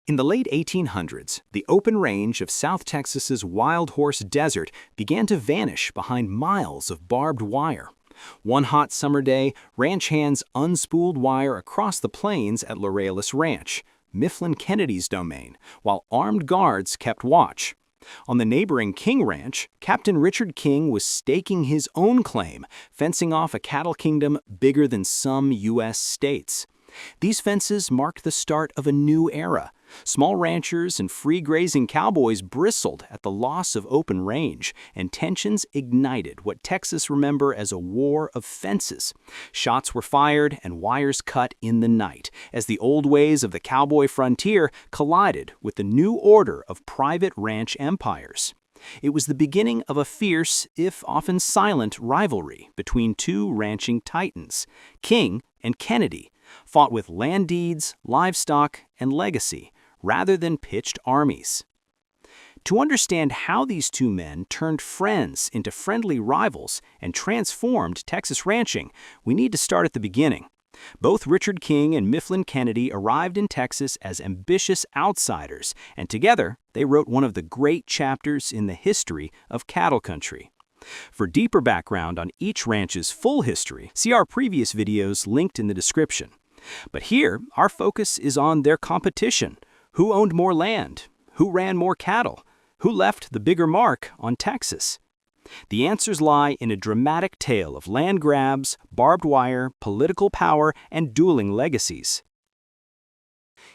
In the late 1800s, the open range of South Texas's Wild Horse Desert began to vanish behind miles of barbed wire. One hot summer day, ranch hands unspooled wire across the plains at Laurelis Ranch, Mifflin Kennedy's domain, while armed guards kept watch. On the neighboring King Ranch, Captain Richard King was staking his own claim, fencing off a cattle kingdom bigger than some U.S. states. These fences marked the start of a new era. Small ranchers and free-grazing cowboys bristled at the loss of open range, and tensions ignited what Texas remember as a war of fences. Shots were fired and wires cut in the night, as the old ways of the cowboy frontier collided with the new order of private ranch empires. It was the beginning of a fierce, if often silent, rivalry between two ranching titans, King and Kennedy, fought with land deeds, livestock, and legacy, rather than pitched armies. To understand how these two men turned friends into friendly rivals and transformed Texas ranching, we need to start at the beginning. Both Richard King and Mifflin Kennedy arrived in Texas as ambitious outsiders, and together they wrote one of the great chapters in the history of cattle country. For deeper background on each ranch's full history, see our previous videos linked in the description. But here, our focus is on their competition. Who owned more land? Who ran more cattle? Who left the bigger mark on Texas? The answers lie in a dramatic tale of land grabs, barbed wire, political power, and dueling legacies.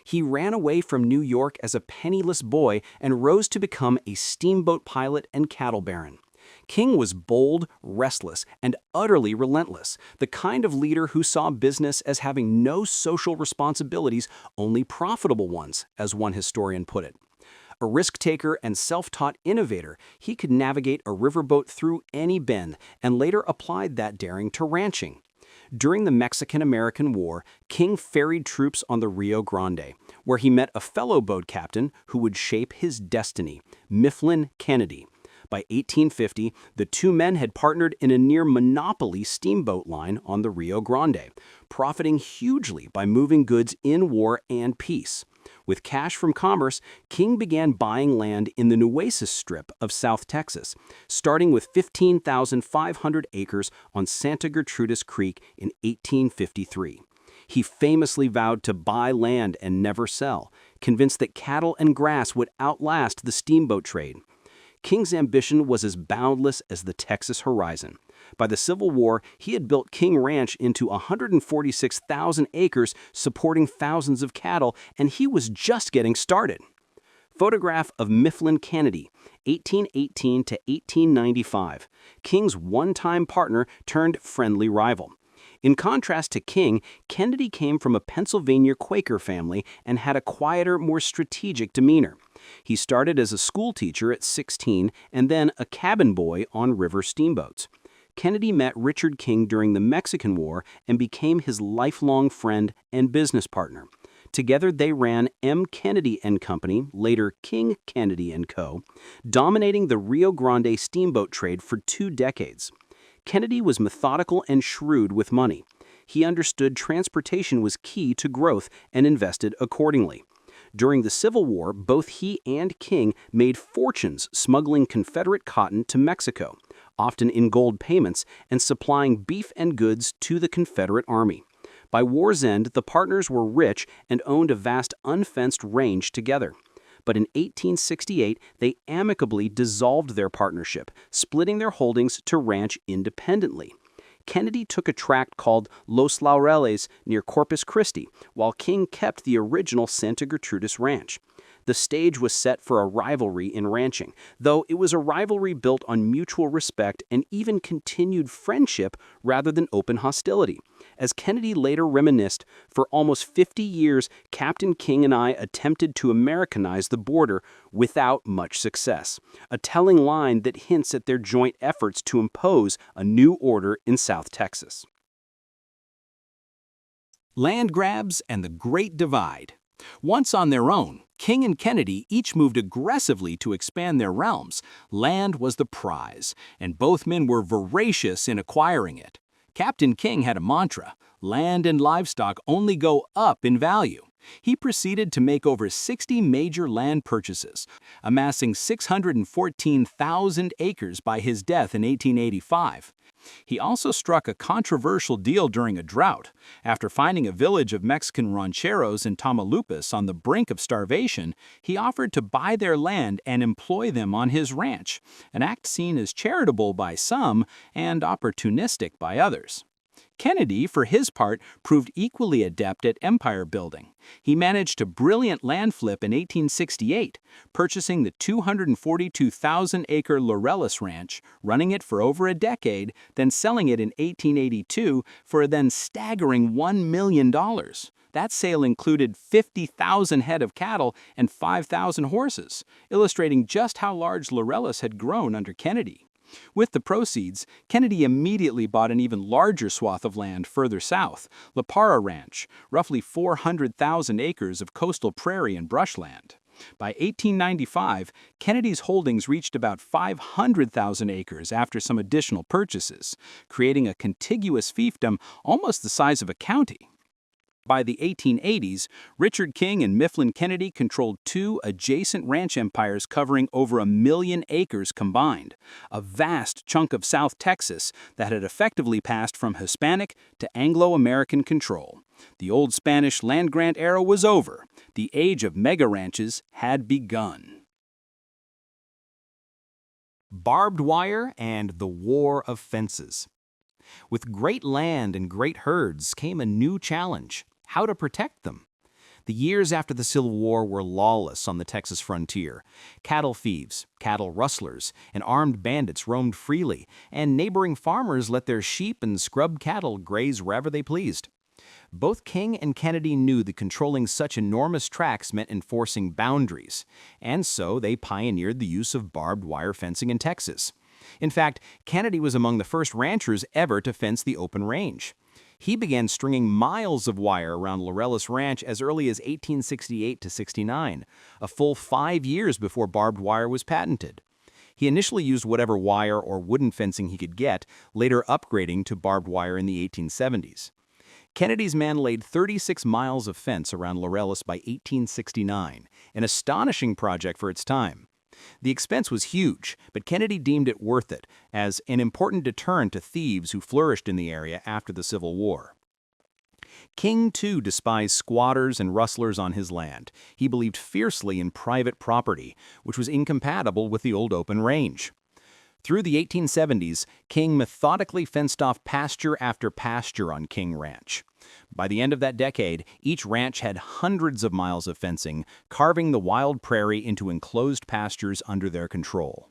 He ran away from New York as a penniless boy and rose to become a steamboat pilot and cattle baron. King was bold, restless, and utterly relentless, the kind of leader who saw business as having no social responsibilities, only profitable ones, as one historian put it. A risk-taker and self-taught innovator, he could navigate a riverboat through any bend and later applied that daring to ranching. During the Mexican-American War, King ferried troops on the Rio Grande, where he met a fellow boat captain who would shape his destiny, Mifflin Kennedy. By 1850, the two men had partnered in a near-monopoly steamboat line on the Rio Grande, profiting hugely by moving goods in war and peace. With cash from commerce, King began buying land in the Nueces Strip of South Texas, starting with 15,500 acres on Santa Gertrudis Creek in 1853. He famously vowed to buy land and never sell, convinced that cattle and grass would outlast the steamboat trade. King's ambition was as boundless as the Texas horizon. By the Civil War, he had built King Ranch into 146,000 acres supporting thousands of cattle, and he was just getting started. Photograph of Mifflin Kennedy, 1818 to 1895, King's one-time partner turned friendly rival. In contrast to King, Kennedy came from a Pennsylvania Quaker family and had a quieter, more strategic demeanor. He started as a schoolteacher at 16 and then a cabin boy on river steamboats. Kennedy met Richard King during the Mexican War and became his lifelong friend and business partner. Together they ran M. Kennedy & Company, later King Kennedy & Co., dominating the Rio Grande steamboat trade for 2 decades. Kennedy was methodical and shrewd with money. He understood transportation was key to growth and invested accordingly. During the Civil War, both he and King made fortunes smuggling Confederate cotton to Mexico, often in gold payments, and supplying beef and goods to the Confederate Army. By war's end, the partners were rich and owned a vast unfenced range together. But in 1868, they amicably dissolved their partnership, splitting their holdings to ranch independently. Kennedy took a tract called Los Laureles near Corpus Christi, while King kept the original Santa Gertrudis Ranch. The stage was set for a rivalry in ranching, though it was a rivalry built on mutual respect and even continued friendship rather than open hostility. As Kennedy later reminisced, for almost 50 years, Captain King and I attempted to Americanize the border without much success, a telling line that hints at their joint efforts to impose a new order in South Texas. Land grabs and the Great Divide. Once on their own, King and Kennedy each moved aggressively to expand their realms. Land was the prize, and both men were voracious in acquiring it. Captain King had a mantra: land and livestock only go up in value. He proceeded to make over 60 major land purchases, amassing 614,000 acres by his death in 1885. He also struck a controversial deal during a drought. After finding a village of Mexican rancheros in Tamaulipas on the brink of starvation, he offered to buy their land and employ them on his ranch, an act seen as charitable by some and opportunistic by others. Kennedy, for his part, proved equally adept at empire building. He managed a brilliant land flip in 1868, purchasing the 242,000-acre Laurellis Ranch, running it for over a decade, then selling it in 1882 for a then staggering $1 million. That sale included 50,000 head of cattle and 5,000 horses, illustrating just how large Laurellis had grown under Kennedy. With the proceeds, Kennedy immediately bought an even larger swath of land further south, La Parra Ranch, roughly 400,000 acres of coastal prairie and brushland. By 1895, Kennedy's holdings reached about 500,000 acres after some additional purchases, creating a contiguous fiefdom almost the size of a county. By the 1880s, Richard King and Mifflin Kennedy controlled two adjacent ranch empires covering over 1 million acres combined, a vast chunk of South Texas that had effectively passed from Hispanic to Anglo-American control. The old Spanish land-grant era was over. The age of mega-ranches had begun. Barbed wire and the War of Fences. With great land and great herds came a new challenge: how to protect them. The years after the Civil War were lawless on the Texas frontier. Cattle thieves, cattle rustlers, and armed bandits roamed freely, and neighboring farmers let their sheep and scrub cattle graze wherever they pleased. Both King and Kennedy knew that controlling such enormous tracts meant enforcing boundaries, and so they pioneered the use of barbed wire fencing in Texas. In fact, Kennedy was among the first ranchers ever to fence the open range. He began stringing miles of wire around Laurellis Ranch as early as 1868 to 69, a full 5 years before barbed wire was patented. He initially used whatever wire or wooden fencing he could get, later upgrading to barbed wire in the 1870s. Kennedy's man laid 36 miles of fence around Laurellis by 1869, an astonishing project for its time. The expense was huge, but Kennedy deemed it worth it as an important deterrent to thieves who flourished in the area after the Civil War. King, too, despised squatters and rustlers on his land. He believed fiercely in private property, which was incompatible with the old open range. Through the 1870s, King methodically fenced off pasture after pasture on King Ranch. By the end of that decade, each ranch had hundreds of miles of fencing, carving the wild prairie into enclosed pastures under their control.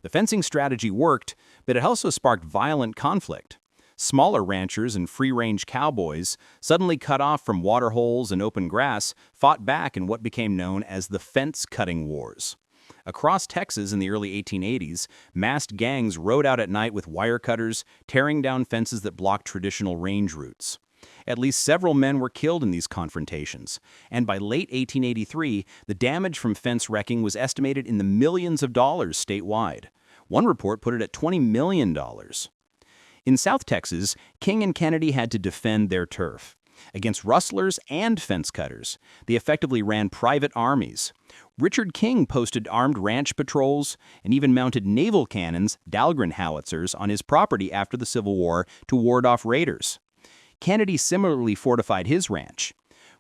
The fencing strategy worked, but it also sparked violent conflict. Smaller ranchers and free-range cowboys, suddenly cut off from water holes and open grass, fought back in what became known as the fence-cutting wars. Across Texas in the early 1880s, masked gangs rode out at night with wire cutters, tearing down fences that blocked traditional range routes. At least several men were killed in these confrontations, and by late 1883, the damage from fence wrecking was estimated in the millions of dollars statewide. One report put it at $20 million. In South Texas, King and Kennedy had to defend their turf. Against rustlers and fence cutters, they effectively ran private armies. Richard King posted armed ranch patrols and even mounted naval cannons, Dahlgren howitzers, on his property after the Civil War to ward off raiders. Kennedy similarly fortified his ranch.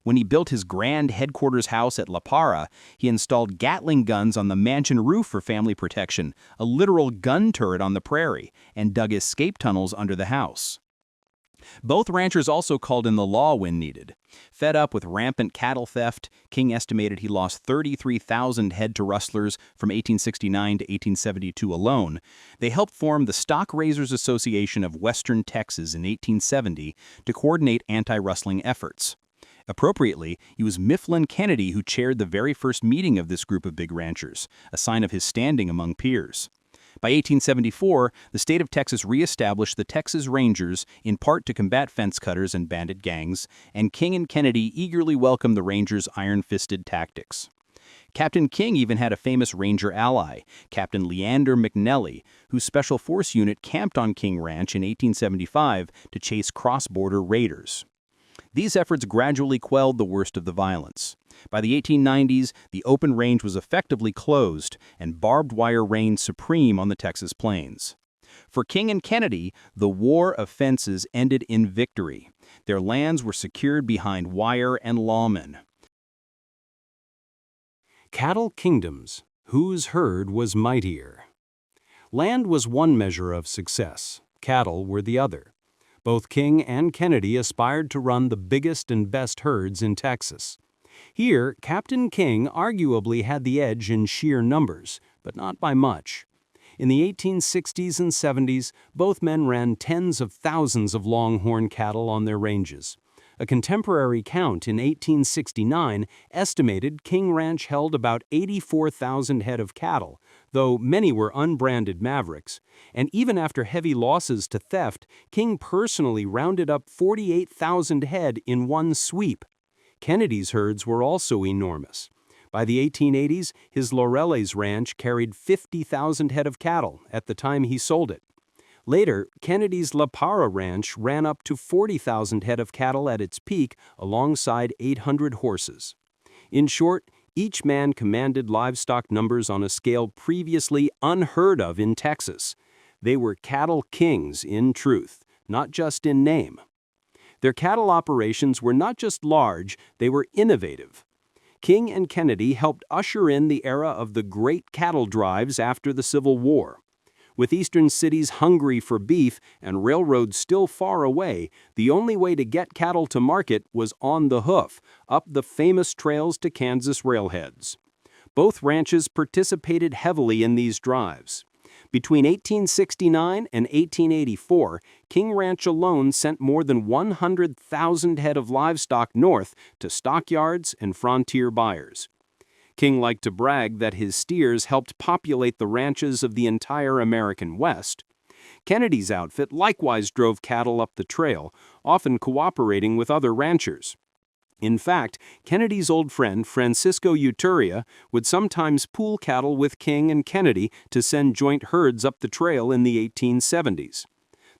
When he built his grand headquarters house at La Parra, he installed Gatling guns on the mansion roof for family protection, a literal gun turret on the prairie, and dug escape tunnels under the house. Both ranchers also called in the law when needed. Fed up with rampant cattle theft, King estimated he lost 33,000 head to rustlers from 1869 to 1872 alone. They helped form the Stock Raisers Association of Western Texas in 1870 to coordinate anti-rustling efforts. Appropriately, it was Mifflin Kennedy who chaired the very first meeting of this group of big ranchers, a sign of his standing among peers. By 1874, the state of Texas reestablished the Texas Rangers, in part to combat fence cutters and bandit gangs, and King and Kennedy eagerly welcomed the Rangers' iron-fisted tactics. Captain King even had a famous Ranger ally, Captain Leander McNelly, whose Special Force unit camped on King Ranch in 1875 to chase cross-border raiders. These efforts gradually quelled the worst of the violence. By the 1890s, the open range was effectively closed, and barbed wire reigned supreme on the Texas plains. For King and Kennedy, the war of fences ended in victory. Their lands were secured behind wire and lawmen. Cattle kingdoms, whose herd was mightier. Land was one measure of success, cattle were the other. Both King and Kennedy aspired to run the biggest and best herds in Texas. Here, Captain King arguably had the edge in sheer numbers, but not by much. In the 1860s and 70s, both men ran tens of thousands of longhorn cattle on their ranges. A contemporary count in 1869 estimated King Ranch held about 84,000 head of cattle, though many were unbranded mavericks. And even after heavy losses to theft, King personally rounded up 48,000 head in one sweep. Kennedy's herds were also enormous. By the 1880s, his Laureles ranch carried 50,000 head of cattle at the time he sold it. Later, Kennedy's La Parra ranch ran up to 40,000 head of cattle at its peak alongside 800 horses. In short, each man commanded livestock numbers on a scale previously unheard of in Texas. They were cattle kings in truth, not just in name. Their cattle operations were not just large, they were innovative. King and Kennedy helped usher in the era of the great cattle drives after the Civil War. With eastern cities hungry for beef and railroads still far away, the only way to get cattle to market was on the hoof, up the famous trails to Kansas railheads. Both ranches participated heavily in these drives. Between 1869 and 1884, King Ranch alone sent more than 100,000 head of livestock north to stockyards and frontier buyers. King liked to brag that his steers helped populate the ranches of the entire American West. Kennedy's outfit likewise drove cattle up the trail, often cooperating with other ranchers. In fact, Kennedy's old friend Francisco Uturia would sometimes pool cattle with King and Kennedy to send joint herds up the trail in the 1870s.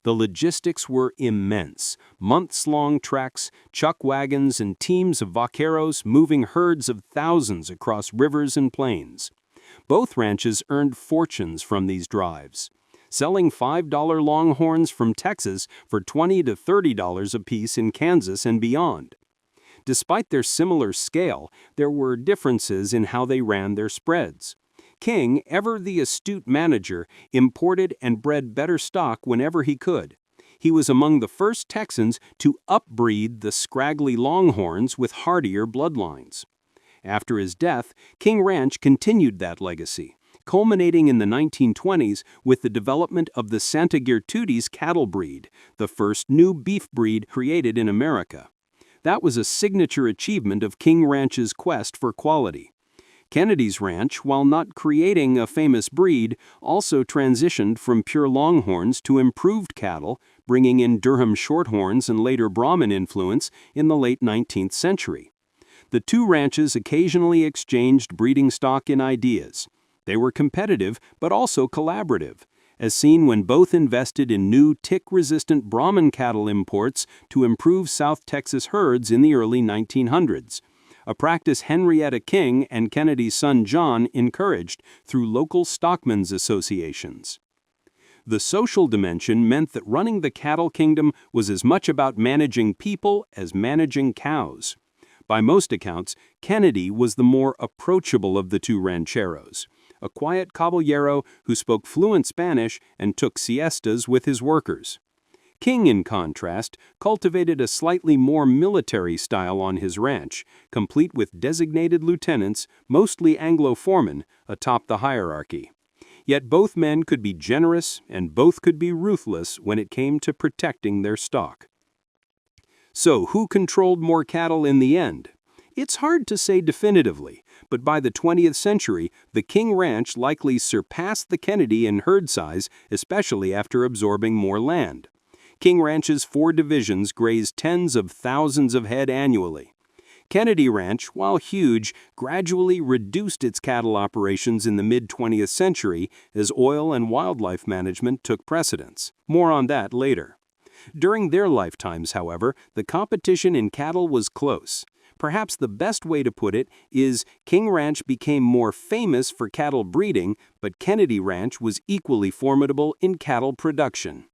The logistics were immense. Months-long treks, chuck wagons, and teams of vaqueros moving herds of thousands across rivers and plains. Both ranches earned fortunes from these drives, selling $5 longhorns from Texas for $20 to $30 apiece in Kansas and beyond. Despite their similar scale, there were differences in how they ran their spreads. King, ever the astute manager, imported and bred better stock whenever he could. He was among the first Texans to upbreed the scraggly longhorns with hardier bloodlines. After his death, King Ranch continued that legacy, culminating in the 1920s with the development of the Santa Gertrudis cattle breed, the first new beef breed created in America. That was a signature achievement of King Ranch's quest for quality. Kennedy's ranch, while not creating a famous breed, also transitioned from pure longhorns to improved cattle, bringing in Durham shorthorns and later Brahman influence in the late 19th century. The two ranches occasionally exchanged breeding stock and ideas. They were competitive but also collaborative, as seen when both invested in new tick-resistant Brahman cattle imports to improve South Texas herds in the early 1900s. A practice Henrietta King and Kennedy's son John encouraged through local stockmen's associations. The social dimension meant that running the cattle kingdom was as much about managing people as managing cows. By most accounts, Kennedy was the more approachable of the two rancheros, a quiet caballero who spoke fluent Spanish and took siestas with his workers. King, in contrast, cultivated a slightly more military style on his ranch, complete with designated lieutenants, mostly Anglo-foremen, atop the hierarchy. Yet both men could be generous and both could be ruthless when it came to protecting their stock. So, who controlled more cattle in the end? It's hard to say definitively, but by the 20th century, the King Ranch likely surpassed the Kennedy in herd size, especially after absorbing more land. King Ranch's 4 divisions grazed tens of thousands of head annually. Kennedy Ranch, while huge, gradually reduced its cattle operations in the mid-20th century as oil and wildlife management took precedence. More on that later. During their lifetimes, however, the competition in cattle was close. Perhaps the best way to put it is King Ranch became more famous for cattle breeding, but Kennedy Ranch was equally formidable in cattle production.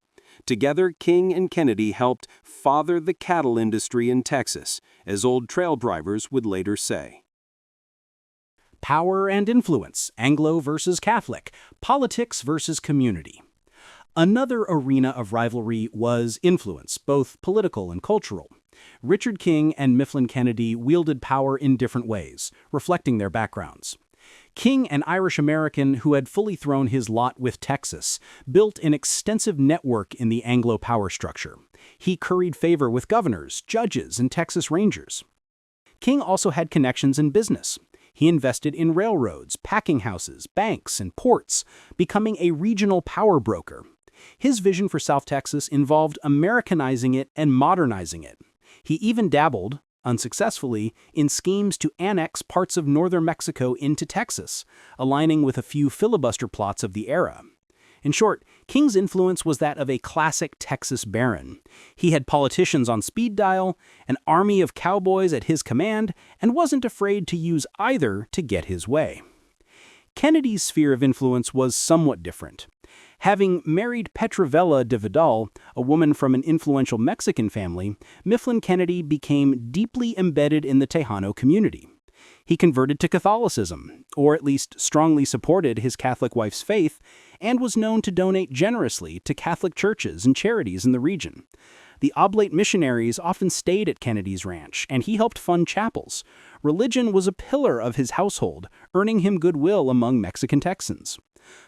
Together, King and Kennedy helped father the cattle industry in Texas, as old trail drivers would later say. Power and influence, Anglo versus Catholic, politics versus community. Another arena of rivalry was influence, both political and cultural. Richard King and Mifflin Kennedy wielded power in different ways, reflecting their backgrounds. King, an Irish-American who had fully thrown his lot with Texas, built an extensive network in the Anglo power structure. He curried favor with governors, judges, and Texas Rangers. King also had connections in business. He invested in railroads, packing houses, banks, and ports, becoming a regional power broker. His vision for South Texas involved Americanizing it and modernizing it. He even dabbled, unsuccessfully, in schemes to annex parts of northern Mexico into Texas, aligning with a few filibuster plots of the era. In short, King's influence was that of a classic Texas baron. He had politicians on speed dial, an army of cowboys at his command, and wasn't afraid to use either to get his way. Kennedy's sphere of influence was somewhat different. Having married Petrovella de Vidal, a woman from an influential Mexican family, Mifflin Kennedy became deeply embedded in the Tejano community. He converted to Catholicism, or at least strongly supported his Catholic wife's faith, and was known to donate generously to Catholic churches and charities in the region. The oblate missionaries often stayed at Kennedy's ranch, and he helped fund chapels. Religion was a pillar of his household, earning him goodwill among Mexican Texans.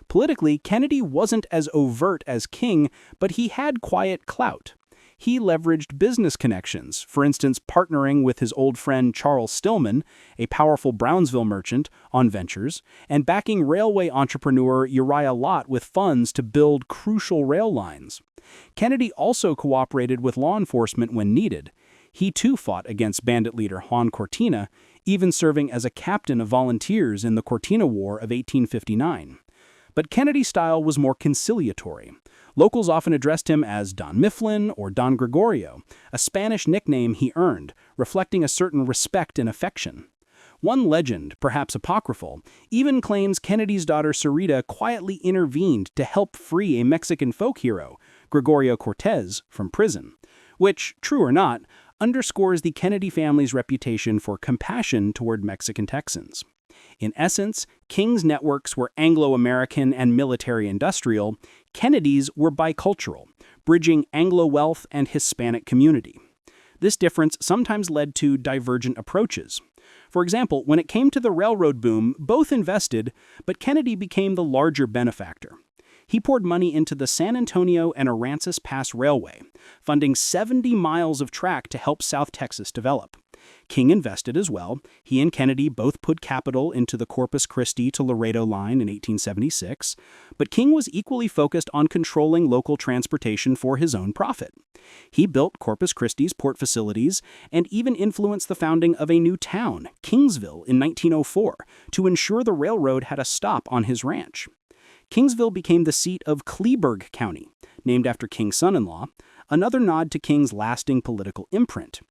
Politically, Kennedy wasn't as overt as King, but he had quiet clout. He leveraged business connections, for instance partnering with his old friend Charles Stillman, a powerful Brownsville merchant, on ventures, and backing railway entrepreneur Uriah Lott with funds to build crucial rail lines. Kennedy also cooperated with law enforcement when needed. He too fought against bandit leader Juan Cortina, even serving as a captain of volunteers in the Cortina War of 1859. But Kennedy's style was more conciliatory. Locals often addressed him as Don Mifflin or Don Gregorio, a Spanish nickname he earned, reflecting a certain respect and affection. One legend, perhaps apocryphal, even claims Kennedy's daughter Sarita quietly intervened to help free a Mexican folk hero, Gregorio Cortez, from prison, which, true or not, underscores the Kennedy family's reputation for compassion toward Mexican Texans. In essence, King's networks were Anglo-American and military-industrial, Kennedy's were bicultural, bridging Anglo wealth and Hispanic community. This difference sometimes led to divergent approaches. For example, when it came to the railroad boom, both invested, but Kennedy became the larger benefactor. He poured money into the San Antonio and Aransas Pass Railway, funding 70 miles of track to help South Texas develop. King invested as well. He and Kennedy both put capital into the Corpus Christi to Laredo line in 1876, but King was equally focused on controlling local transportation for his own profit. He built Corpus Christi's port facilities and even influenced the founding of a new town, Kingsville, in 1904, to ensure the railroad had a stop on his ranch. Kingsville became the seat of Kleberg County, named after King's son-in-law, another nod to King's lasting political imprint.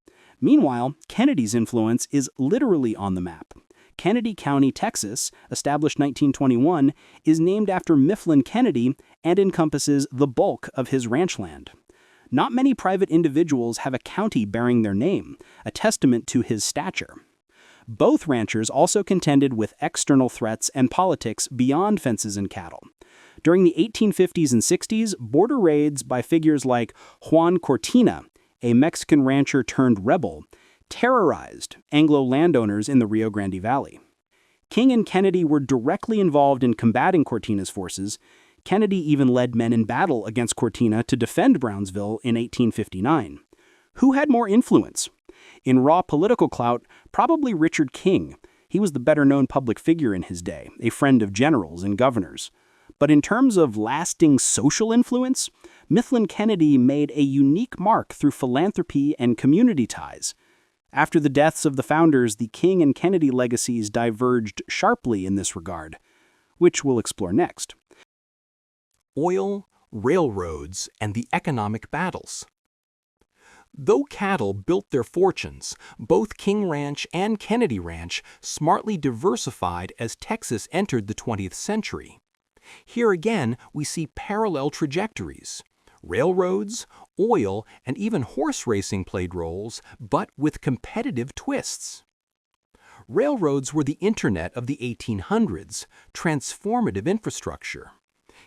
Meanwhile, Kennedy's influence is literally on the map. Kennedy County, Texas, established 1921, is named after Mifflin Kennedy and encompasses the bulk of his ranch land. Not many private individuals have a county bearing their name, a testament to his stature. Both ranchers also contended with external threats and politics beyond fences and cattle. During the 1850s and 60s, border raids by figures like Juan Cortina, a Mexican rancher turned rebel, terrorized Anglo landowners in the Rio Grande Valley. King and Kennedy were directly involved in combating Cortina's forces. Kennedy even led men in battle against Cortina to defend Brownsville in 1859. Who had more influence? In raw political clout, probably Richard King. He was the better-known public figure in his day, a friend of generals and governors. But in terms of lasting social influence, Mifflin Kennedy made a unique mark through philanthropy and community ties. After the deaths of the founders, the King and Kennedy legacies diverged sharply in this regard, which we'll explore next. Oil, railroads, and the economic battles. Though cattle built their fortunes, both King Ranch and Kennedy Ranch smartly diversified as Texas entered the 20th century. Here again, we see parallel trajectories. Railroads, oil, and even horse racing played roles, but with competitive twists. Railroads were the internet of the 1800s, transformative infrastructure.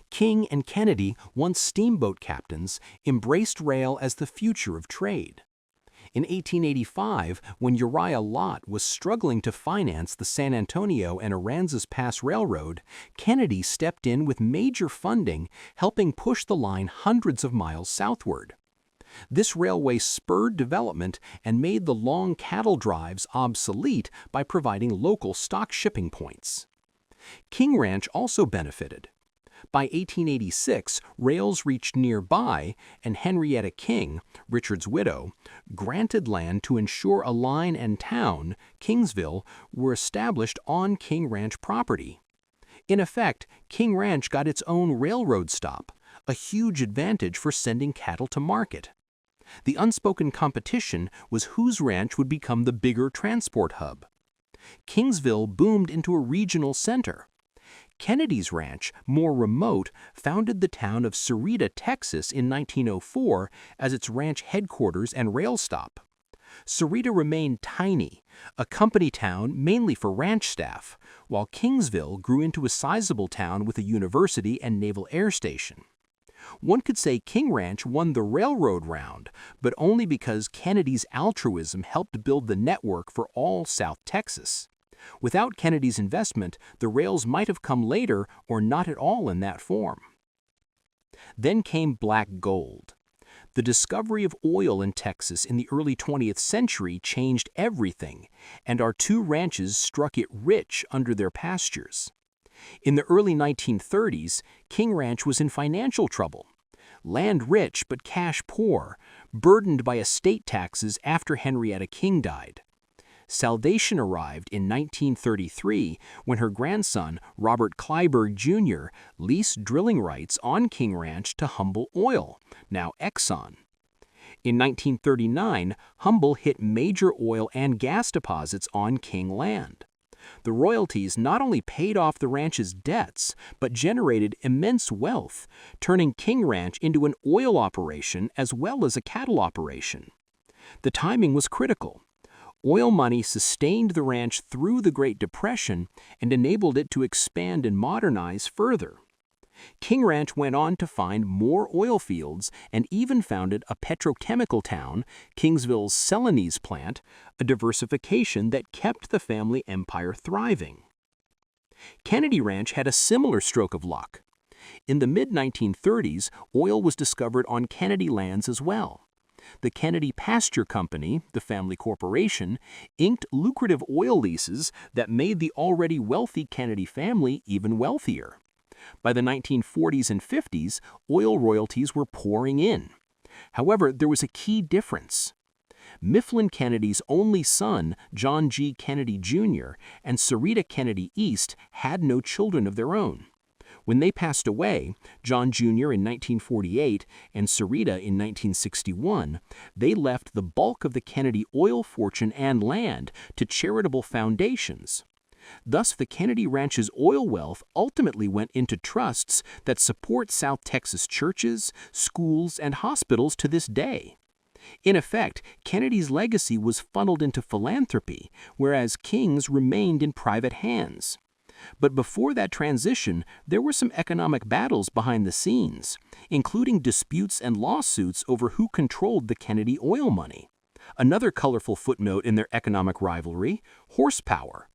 King and Kennedy, once steamboat captains, embraced rail as the future of trade. In 1885, when Uriah Lott was struggling to finance the San Antonio and Aransas Pass Railroad, Kennedy stepped in with major funding, helping push the line hundreds of miles southward. This railway spurred development and made the long cattle drives obsolete by providing local stock shipping points. King Ranch also benefited. By 1886, rails reached nearby, and Henrietta King, Richard's widow, granted land to ensure a line and town, Kingsville, were established on King Ranch property. In effect, King Ranch got its own railroad stop, a huge advantage for sending cattle to market. The unspoken competition was whose ranch would become the bigger transport hub. Kingsville boomed into a regional center. Kennedy's ranch, more remote, founded the town of Sarita, Texas in 1904 as its ranch headquarters and rail stop. Sarita remained tiny, a company town mainly for ranch staff, while Kingsville grew into a sizable town with a university and naval air station. One could say King Ranch won the railroad round, but only because Kennedy's altruism helped build the network for all South Texas. Without Kennedy's investment, the rails might have come later or not at all in that form. Then came black gold. The discovery of oil in Texas in the early 20th century changed everything, and our two ranches struck it rich under their pastures. In the early 1930s, King Ranch was in financial trouble. Land rich but cash poor, burdened by estate taxes after Henrietta King died. Salvation arrived in 1933 when her grandson, Robert Clyburn Jr., leased drilling rights on King Ranch to Humble Oil, now Exxon. In 1939, Humble hit major oil and gas deposits on King land. The royalties not only paid off the ranch's debts, but generated immense wealth, turning King Ranch into an oil operation as well as a cattle operation. The timing was critical. Oil money sustained the ranch through the Great Depression and enabled it to expand and modernize further. King Ranch went on to find more oil fields and even founded a petrochemical town, Kingsville's Celanese plant, a diversification that kept the family empire thriving. Kennedy Ranch had a similar stroke of luck. In the mid-1930s, oil was discovered on Kennedy lands as well. The Kennedy Pasture Company, the family corporation, inked lucrative oil leases that made the already wealthy Kennedy family even wealthier. By the 1940s and 50s, oil royalties were pouring in. However, there was a key difference. Mifflin Kennedy's only son, John G. Kennedy Jr., and Sarita Kennedy East had no children of their own. When they passed away, John Jr. in 1948 and Sarita in 1961, they left the bulk of the Kennedy oil fortune and land to charitable foundations. Thus, the Kennedy Ranch's oil wealth ultimately went into trusts that support South Texas churches, schools, and hospitals to this day. In effect, Kennedy's legacy was funneled into philanthropy, whereas King's remained in private hands. But before that transition, there were some economic battles behind the scenes, including disputes and lawsuits over who controlled the Kennedy oil money. Another colorful footnote in their economic rivalry: horsepower.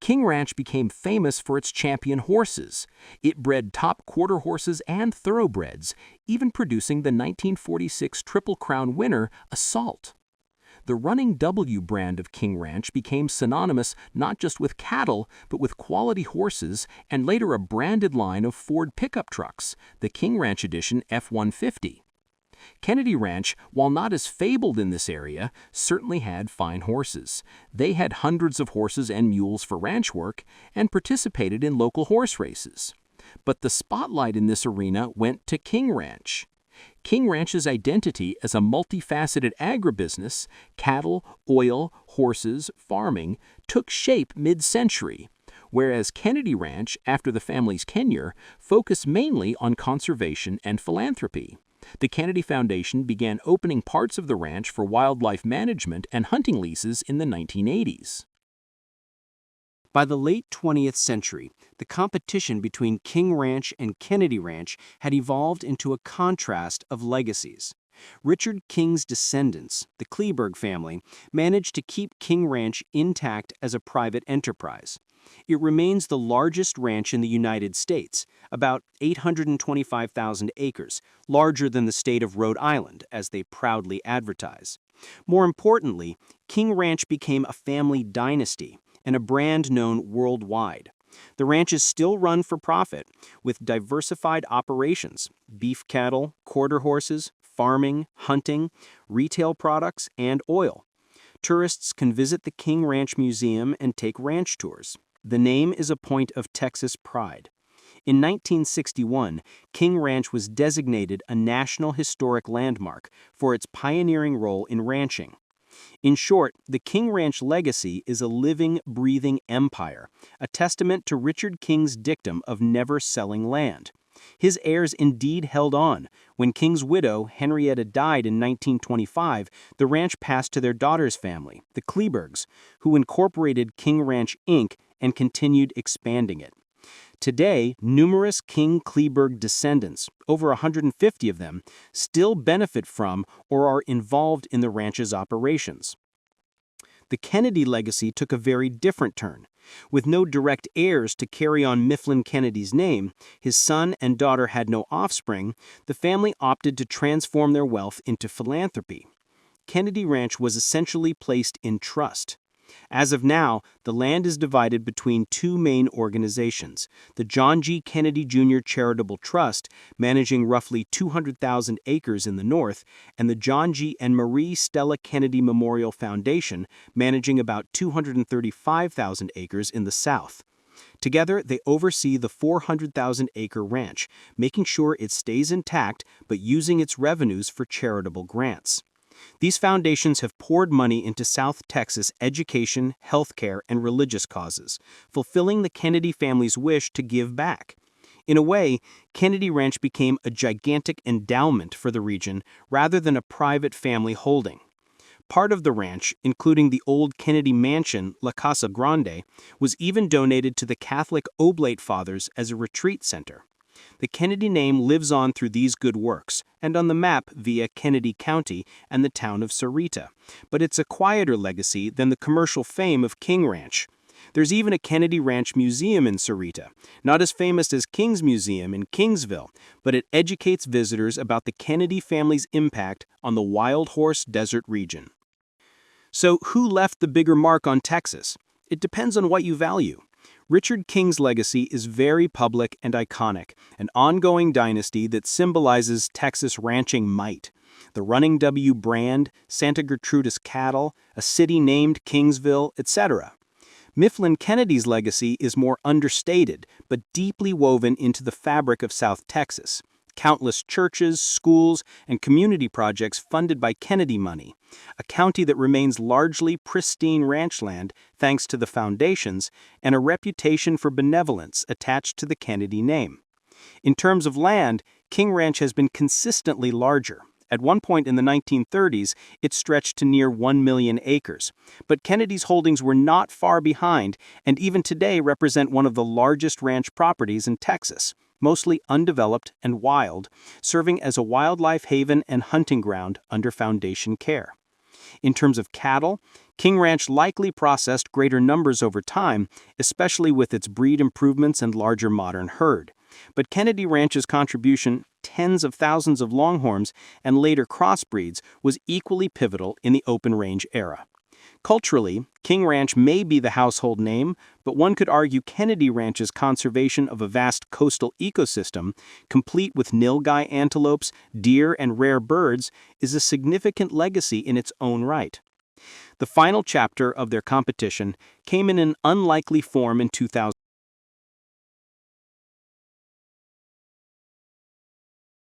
King Ranch became famous for its champion horses. It bred top quarter horses and thoroughbreds, even producing the 1946 Triple Crown winner, Assault. The Running W brand of King Ranch became synonymous not just with cattle, but with quality horses, and later a branded line of Ford pickup trucks, the King Ranch Edition F-150. Kennedy Ranch, while not as fabled in this area, certainly had fine horses. They had hundreds of horses and mules for ranch work and participated in local horse races. But the spotlight in this arena went to King Ranch. King Ranch's identity as a multifaceted agribusiness, cattle, oil, horses, farming, took shape mid-century, whereas Kennedy Ranch, after the family's tenure, focused mainly on conservation and philanthropy. The Kennedy Foundation began opening parts of the ranch for wildlife management and hunting leases in the 1980s. By the late 20th century, the competition between King Ranch and Kennedy Ranch had evolved into a contrast of legacies. Richard King's descendants, the Kleberg family, managed to keep King Ranch intact as a private enterprise. It remains the largest ranch in the United States, about 825,000 acres, larger than the state of Rhode Island, as they proudly advertise. More importantly, King Ranch became a family dynasty and a brand known worldwide. The ranch is still run for profit, with diversified operations: beef cattle, quarter horses, farming, hunting, retail products, and oil. Tourists can visit the King Ranch Museum and take ranch tours. The name is a point of Texas pride. In 1961, King Ranch was designated a National Historic Landmark for its pioneering role in ranching. In short, the King Ranch legacy is a living, breathing empire, a testament to Richard King's dictum of never selling land. His heirs indeed held on. When King's widow, Henrietta, died in 1925, the ranch passed to their daughter's family, the Klebergs, who incorporated King Ranch Inc. and continued expanding it. Today, numerous King Kleberg descendants, over 150 of them, still benefit from or are involved in the ranch's operations. The Kennedy legacy took a very different turn. With no direct heirs to carry on Mifflin Kennedy's name, his son and daughter had no offspring, the family opted to transform their wealth into philanthropy. Kennedy Ranch was essentially placed in trust. As of now, the land is divided between two main organizations: the John G. Kennedy Jr. Charitable Trust, managing roughly 200,000 acres in the north, and the John G. and Marie Stella Kennedy Memorial Foundation, managing about 235,000 acres in the south. Together, they oversee the 400,000-acre ranch, making sure it stays intact but using its revenues for charitable grants. These foundations have poured money into South Texas education, healthcare, and religious causes, fulfilling the Kennedy family's wish to give back. In a way, Kennedy Ranch became a gigantic endowment for the region rather than a private family holding. Part of the ranch, including the old Kennedy mansion, La Casa Grande, was even donated to the Catholic Oblate Fathers as a retreat center. The Kennedy name lives on through these good works, and on the map via Kennedy County and the town of Sarita, but it's a quieter legacy than the commercial fame of King Ranch. There's even a Kennedy Ranch Museum in Sarita, not as famous as King's Museum in Kingsville, but it educates visitors about the Kennedy family's impact on the Wild Horse Desert region. So who left the bigger mark on Texas? It depends on what you value. Richard King's legacy is very public and iconic, an ongoing dynasty that symbolizes Texas ranching might. The Running W brand, Santa Gertrudis cattle, a city named Kingsville, etc. Mifflin Kennedy's legacy is more understated, but deeply woven into the fabric of South Texas. Countless churches, schools, and community projects funded by Kennedy money, a county that remains largely pristine ranchland thanks to the foundations, and a reputation for benevolence attached to the Kennedy name. In terms of land, King Ranch has been consistently larger. At one point in the 1930s, it stretched to near 1 million acres. But Kennedy's holdings were not far behind, and even today represent one of the largest ranch properties in Texas, mostly undeveloped and wild, serving as a wildlife haven and hunting ground under foundation care. In terms of cattle, King Ranch likely processed greater numbers over time, especially with its breed improvements and larger modern herd. But Kennedy Ranch's contribution, tens of thousands of longhorns and later crossbreeds, was equally pivotal in the open range era. Culturally, King Ranch may be the household name, but one could argue Kennedy Ranch's conservation of a vast coastal ecosystem, complete with nilgai antelopes, deer, and rare birds, is a significant legacy in its own right. The final chapter of their competition came in an unlikely form in 2000.